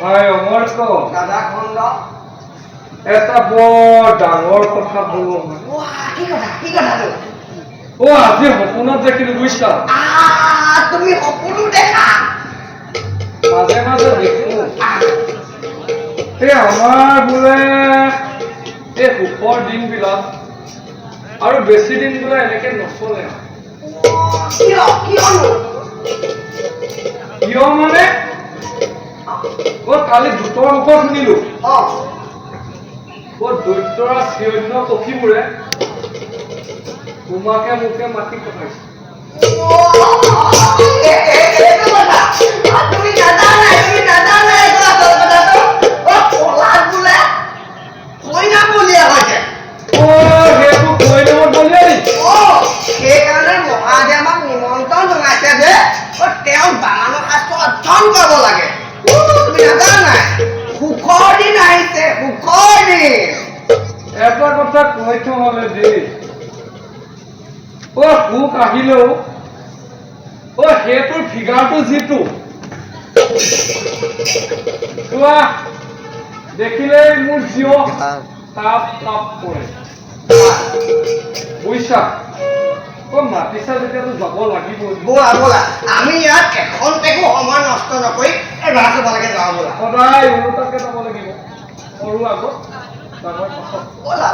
ভাই অমৰ্ক দাদা খণ্ড এটা বৰ ডাঙৰ কথা ক'ব মানে কি কথাটো আজি সপোনত দেখিলো বুজিছা তুমি সপোনো দেখা মাজে মাজে দেখো এই আমাৰ বোলে এই সুখৰ দিনবিলাক আৰু বেছি দিন বোলে এনেকে নচলে কিয় মানে কালি দুটৰ মুখত শুনিলো দৈত্যৰা চিৰন্য পক্ষীবোৰে তোমাকে মোকে মাতি পঠাইছে সেইকাৰণে মহাদেৱে আমাক নিমন্ত্ৰণ জনাইছে যে তেওঁ বানানৰ শাস্ত্ৰ অধ্যয়ন কৰিব লাগে তুমি নাজানা নাই সুখৰ দিন আহিছে সুখৰ দিন এটা কথা কৈ থলে দেই সুখ আহিলেও সেইটোৰ ফিগাৰটো যিটো দেখিলেই মোৰ জিও তাপ তাপ কৰে বুজিছা মাতিছা যেতিয়াতো যাব লাগিব ব'লা আমি ইয়াত এখন টেকো সময় নষ্ট নকৰি এবাৰ তোমালোকে যাওঁ ব'লা সদায় ওলোটাকে যাব লাগিব সৰু আগত ডাঙৰ পাছত ব'লা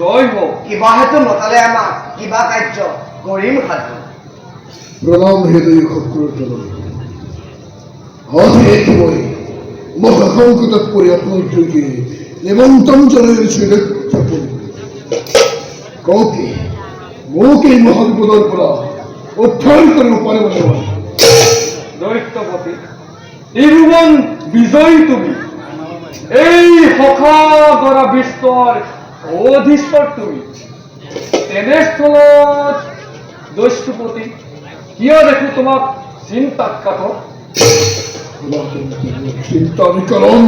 জয় হোক কিবা হেতু নতালে আমাক কিবা কাৰ্য কৰিম সাধু প্ৰণাম হৃদয় শত্ৰুৰ আজি একেবাৰে মহাসংকটত পৰি আপোনালোকে নিমন্ত্ৰণ জনাইছো কওঁকি মোক এই মহাবিপদৰ পৰা উদ্ধাৰ কৰিব পাৰিব নোৱাৰে দৈত্যপতি নিৰুমন বিজয়ী তুমি এই সখা গৰা বিশ্বৰ অধীশ্বৰ তুমি তেনেস্থলত দস্যুপতি কিয় দেখো তোমাক চিন্তাত কাট চিন্তা বিকৰণ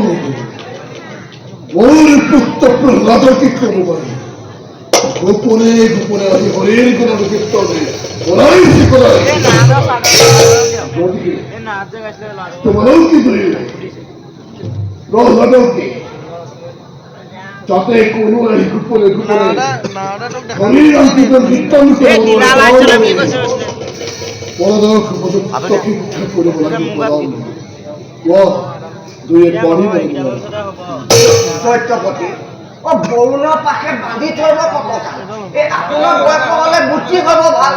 মোৰ পুত্ৰ প্ৰহ্লাদকে ক'ব পাৰি গোপনে গোপনে আহি হৰিৰ গুণৰ কীৰ্তনে ওলাইছে গতিকে তোমালোক কি ধৰিলে প্ৰহ্লাদকে যাতে কোনো আহি গোপনে গোপনে হৰিৰ কীৰ্তন কীৰ্তন পৰদক মদতকে উদ্ধাৰ কৰিব লাগিব দুয়ে পাৰি দৈত্যপতি বৰুণৰ পাশে বান্ধি থব পতাকা এই আপোনাৰ বয়স হলে বুদ্ধি হব ভাল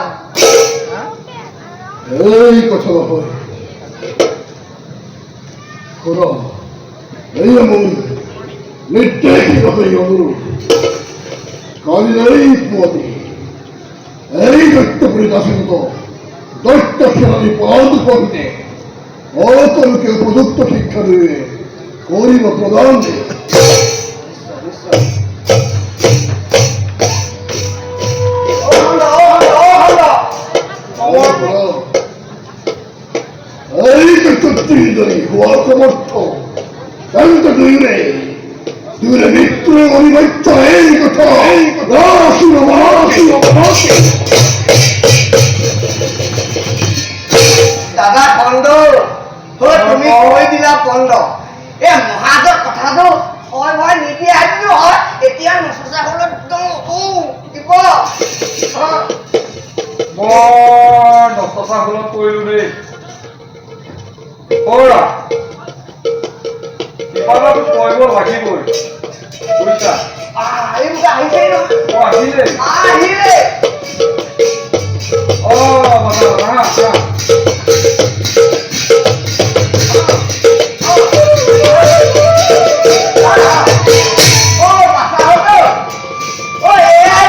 এই কথা নহয় শুন এই মোৰ নিৰ্দেশিত অনুৰোধ কালি এই পুৱাতে এই দৈত্যপুৰী দাসীনত দৈত্য সেনানী পলায়ন কৰিতে সকলোকে উপযুক্ত শিক্ষা দিয়ে কৰিব প্ৰদান এই দৈত্যী হোৱাৰ সমৰ্থ তেন্তে দুয়োৰে মৃত্যুৰ অনিবাৰ্য এই কথা দাদা খণ্ড তুমি কৈ দিলা পণ্ড এই মহাজৰ কথাটো হয় হয় নিদিয়ে আহিলো হয় এতিয়া নচা হলত দিব বৰ নচা হলত কৰিলো দেই কিবা এটাতো কৰিব লাগিবই বুজিছা আহিছেই নহয় আহিলে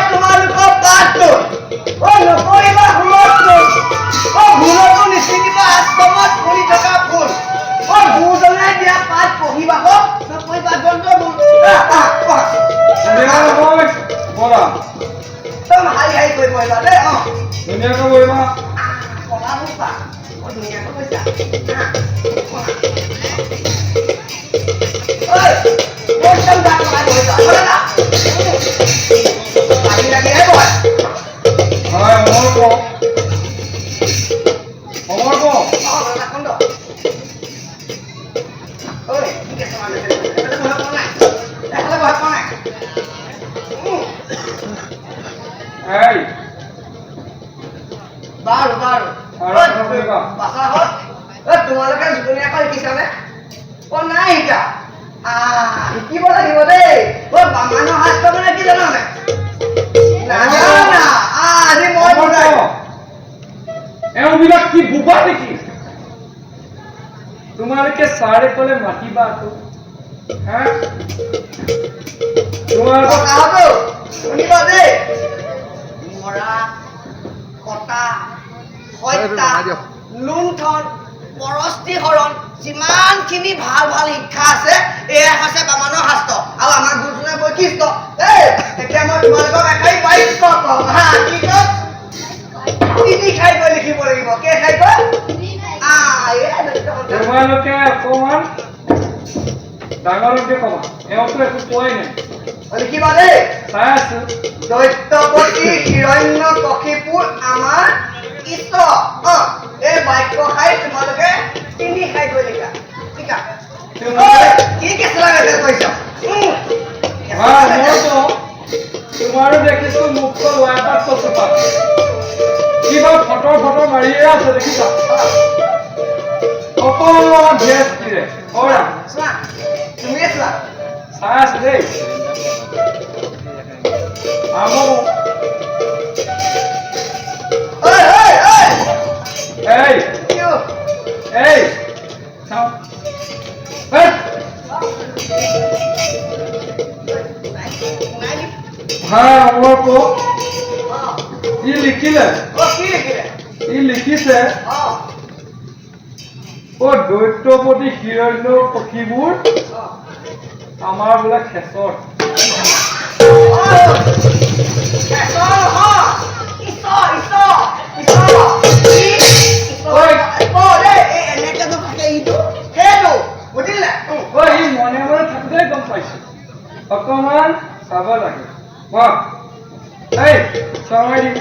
তোমালোকৰ পাঠটো নকৰিবা হুলস্থুল ভুলতো নিচিনিবা আশ্ৰমত ফুৰি থকা ফুল গুৰুজনাই দিয়া পাঠ পঢ়িবা নকৰিবা দণ্ড ধুনীয়াকৈ বহিবা। কলা বুপা বৰ ধুনীয়াকৈ কৈছা একদম গান লগাই বহিছা লাগি লাগিহে বয় হয় অমৰ ক অমৰ ক ঐ ঠিক আছে মানে এটা বহাব নাই এটা বহাব নাই এই বাৰু বাৰু বাচাহঁত তোমালোকে জুকনীয়াকৈ শিকিছানে অ নাই শিকা শিকিব লাগিব দেই বামানৰ শাস্ত্ৰ মানে কি জানানে নাজানা আজি মই বুজাই এওঁবিলাক কি বোবা নেকি? তোমালোকে ছাৰে ক'লে মাতিবা আকৌ হা তোমালোকক বাচাহঁতো শুনিবা দেই মৰা কটা হত্যা লুণ্ঠন পৰস্তিহৰণ যিমানখিনি ভাল ভাল শিক্ষা আছে এয়া হৈছে বামানৰ শাস্ত্ৰ আৰু আমাৰ গুৰুজনাৰ বৈশিষ্ট্য এতিয়া মই তোমালোকক এষাৰি বাক্য কম হা কি কম তিনি খাইকৈ লিখিব লাগিব কেই খাইকৈ তোমালোকে অকমান ডাঙৰকে কবা এওঁতো একো কোৱাই নাই লিখিবা দেই চাই আছো দৈত্যপতি হিৰণ্যকশিপুৰ আমাৰ ঈশ্বৰ এই বাক্য খাই তোমালোকে তিনি খাইকৈ লিখা ঠিক আছে কি কেঁচলা মেছেজ কৰিছ তোমাৰো দেখিছো মুখখন ৱাইপাৰ চচোপাত কিবা ফটো মাৰিয়ে আছে দেখিছা অকমান ভেজ দিলে অৰা চোৱা তুমিয়ে চোৱা চাই আছো দেই এই এই চাও হ্যাঁ আমাৰ কো ই লিখিলে ই লিখিছে ও দৈত্যপতি হিৰণ্য পক্ষীবোৰ আমাৰ বোলে খেচৰ মনে মনে থাকোঁতে গম পাইছো অকমান চাব লাগে এই চামাই দি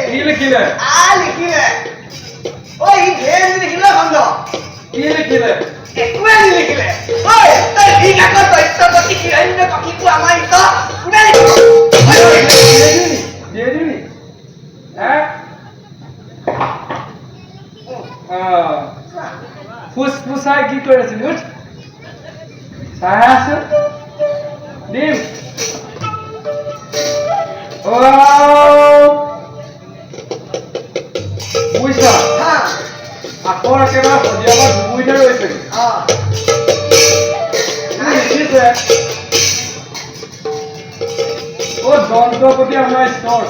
কি লিখিলে কি লিখিলে একোৱে নিলিখিলে তই ঠিক আকৌ দৈত্যপতি হিৰণ্যকশিপুৰ আমাৰ দিয়ে দিবি হ্যাঁ ফুসফুসাই কি কৰেছিল বুঝ চাই আছো দিম ও বুঝছা আকৌ একেবাৰে সদিয়াবাৰ ডুবুইতে ৰৈছে লিখিছে ও দন্তপতি আমাৰ ঈশ্বৰ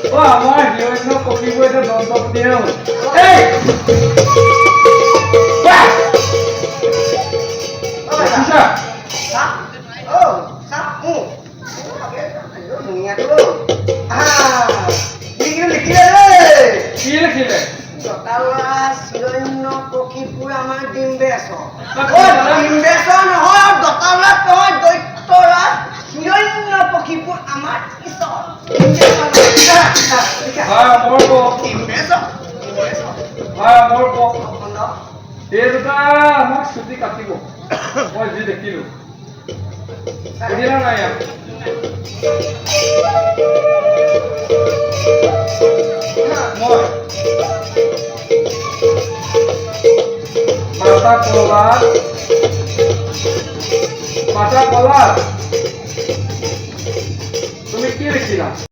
ও আমাৰ হিৰণ্য কপিবোৰ এতিয়া দন্তপতিহে হ'ল দেখিছা কি লিখিলে হিৰণ্যকশিপুৰ আমাৰ ডিম্বেশ নহয় দতাৰাজ নহয় দৈত্যৰাজ হিৰণ্যকশিপুৰ আমাৰ ঈশ্বৰ এই দুটা আমাক ছুটি কাটিব মই যি দেখিলো বুজিলা নাই মই মাতা কলার তুমি কি লিখিলা